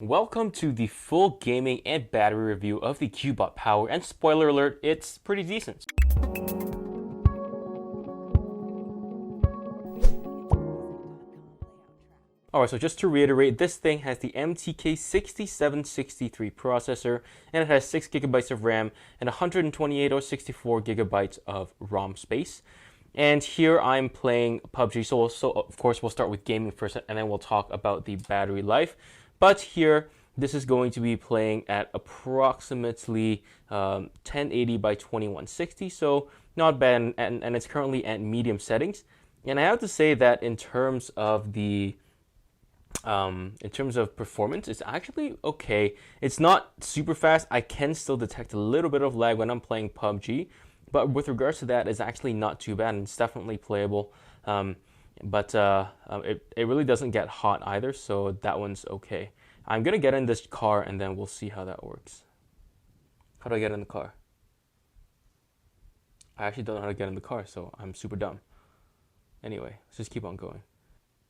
Welcome to the full gaming and battery review of the Cubot Power, and spoiler alert, it's pretty decent. Alright, so just to reiterate, this thing has the MTK 6763 processor, and it has 6GB of RAM and 128 or 64 gigabytes of ROM space. And here I'm playing PubG, so of course we'll start with gaming first, and then we'll talk about the battery life. But here, this is going to be playing at approximately 1080 by 2160, so not bad, and it's currently at medium settings. And I have to say that in terms of performance, it's actually okay. It's not super fast. I can still detect a little bit of lag when I'm playing PUBG, but with regards to that, it's actually not too bad, and it's definitely playable. But it really doesn't get hot either, so that one's okay. I'm gonna get in this car and then we'll see how that works. How do I get in the car? I actually don't know how to get in the car, so I'm super dumb. Anyway, let's just keep on going.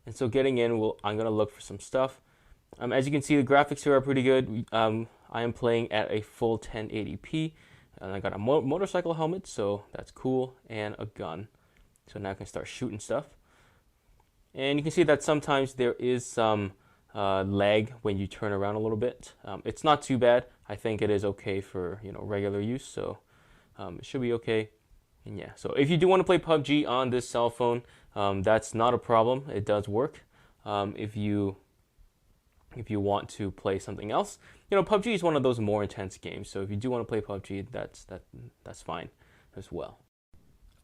And so getting in, I'm gonna look for some stuff. As you can see, the graphics here are pretty good. I am playing at a full 1080p, and I got a motorcycle helmet, so that's cool, and a gun. So now I can start shooting stuff. And you can see that sometimes there is some lag when you turn around a little bit. It's not too bad. I think it is okay for regular use, so it should be okay. And yeah, so if you do want to play PUBG on this cell phone, that's not a problem. It does work. If you want to play something else, PUBG is one of those more intense games. So if you do want to play PUBG, that's fine as well.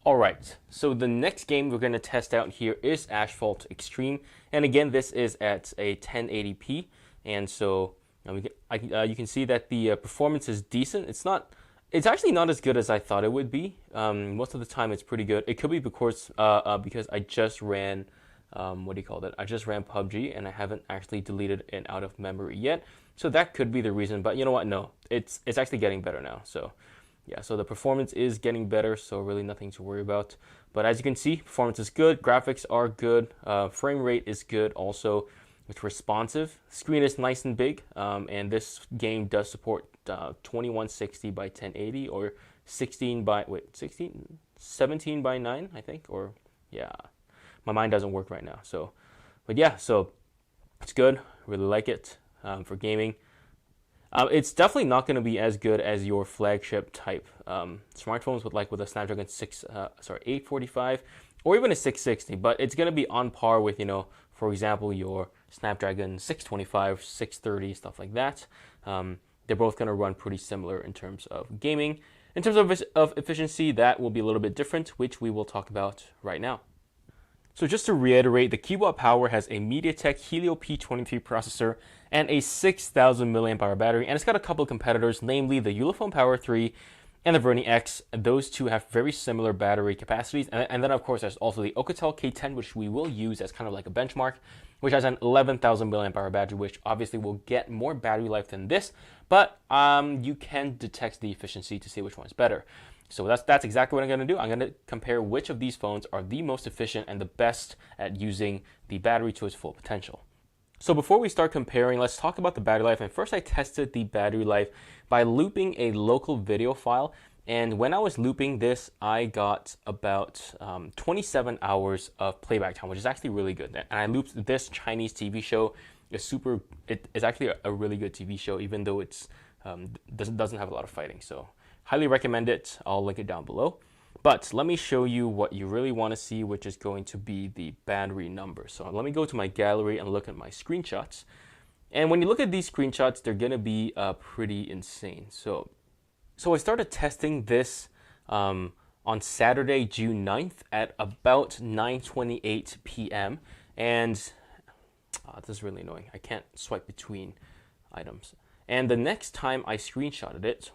Alright, so the next game we're going to test out here is Ashphalt Extreme, and again this is at a 1080p, and so you can see that the performance is decent. It's actually not as good as I thought it would be. Most of the time it's pretty good. It could be because I just ran I just ran PUBG and I haven't actually deleted it out of memory yet, so that could be the reason. But you know what? No, it's actually getting better now. So yeah, so the performance is getting better, so really nothing to worry about. But as you can see, performance is good, graphics are good, frame rate is good also. It's responsive, screen is nice and big, and this game does support 2160 by 1080 or 17 by 9, I think, or yeah, my mind doesn't work right now. So, but yeah, so it's good, really like it for gaming. It's definitely not going to be as good as your flagship type smartphones with a Snapdragon 845 or even a 660, but it's going to be on par with, for example, your Snapdragon 625, 630, stuff like that. They're both going to run pretty similar in terms of gaming. In terms of efficiency, that will be a little bit different, which we will talk about right now. So just to reiterate, the Cubot Power has a Mediatek Helio P23 processor and a 6,000 mAh battery, and it's got a couple of competitors, namely the Ulefone Power 3 and the Verni X. Those two have very similar battery capacities, and then of course there's also the Octacore K10, which we will use as kind of like a benchmark, which has an 11,000 mAh battery, which obviously will get more battery life than this, but you can detect the efficiency to see which one is better. So that's exactly what I'm going to do. I'm going to compare which of these phones are the most efficient and the best at using the battery to its full potential. So before we start comparing, let's talk about the battery life. And first, I tested the battery life by looping a local video file. And when I was looping this, I got about 27 hours of playback time, which is actually really good. And I looped this Chinese TV show. It's actually a really good TV show, even though it's doesn't have a lot of fighting. So highly recommend it. I'll link it down below. But let me show you what you really want to see, which is going to be the battery number. So let me go to my gallery and look at my screenshots. And when you look at these screenshots, they're going to be pretty insane. So I started testing this on Saturday, June 9th at about 9:28 p.m. And this is really annoying. I can't swipe between items. And the next time I screenshotted it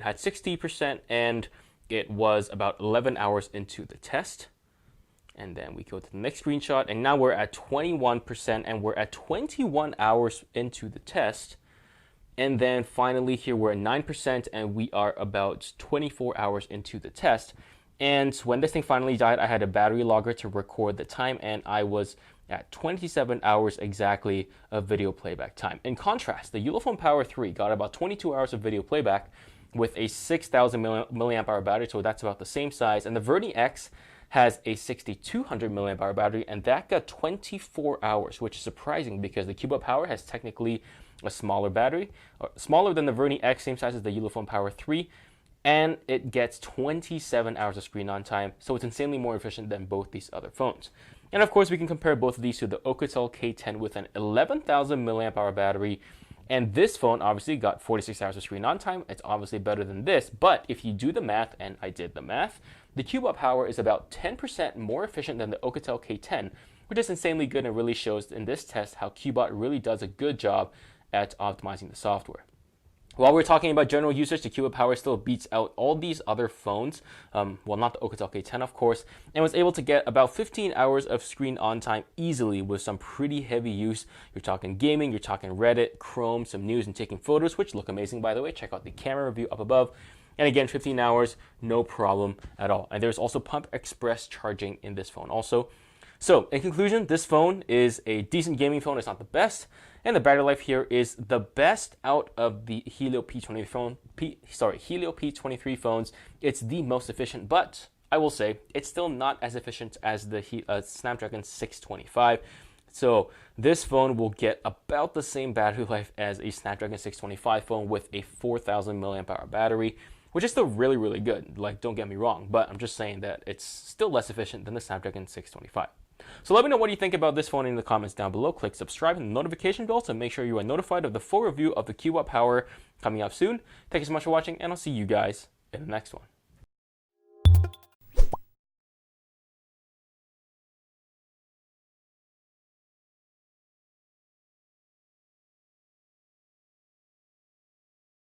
had 60%, and it was about 11 hours into the test. And then we go to the next screenshot, and now we're at 21%, and we're at 21 hours into the test. And then finally here we're at 9%, and we are about 24 hours into the test. And when this thing finally died, I had a battery logger to record the time, and I was at 27 hours exactly of video playback time. In contrast, the Ulefone Power 3 got about 22 hours of video playback with a 6,000 milliamp hour battery, so that's about the same size. And the Verdi X has a 6,200 milliamp hour battery, and that got 24 hours, which is surprising because the Cubot Power has technically a smaller battery, smaller than the Verdi X, same size as the Ulefone Power 3, and it gets 27 hours of screen on time, so it's insanely more efficient than both these other phones. And of course, we can compare both of these to the Octacore K10 with an 11,000 milliamp hour battery, and this phone obviously got 46 hours of screen on time. It's obviously better than this, but if you do the math, and I did the math, the Cubot Power is about 10% more efficient than the Octacore K10, which is insanely good and really shows in this test how Cubot really does a good job at optimizing the software. While we're talking about general usage, the Cubot Power still beats out all these other phones, well, not the Octacore K10, of course, and was able to get about 15 hours of screen on time easily with some pretty heavy use. You're talking gaming, you're talking Reddit, Chrome, some news, and taking photos, which look amazing, by the way. Check out the camera review up above. And again, 15 hours, no problem at all. And there's also Pump Express charging in this phone also. So, in conclusion, this phone is a decent gaming phone. It's not the best. And the battery life here is the best out of the Helio P23 phones. It's the most efficient, but I will say it's still not as efficient as the Snapdragon 625. So this phone will get about the same battery life as a Snapdragon 625 phone with a 4,000 milliamp hour battery, which is still really, really good. Like, don't get me wrong, but I'm just saying that it's still less efficient than the Snapdragon 625. So let me know what you think about this phone in the comments down below. Click subscribe and the notification bell to make sure you are notified of the full review of the Cubot Power coming up soon. Thank you so much for watching, and I'll see you guys in the next one.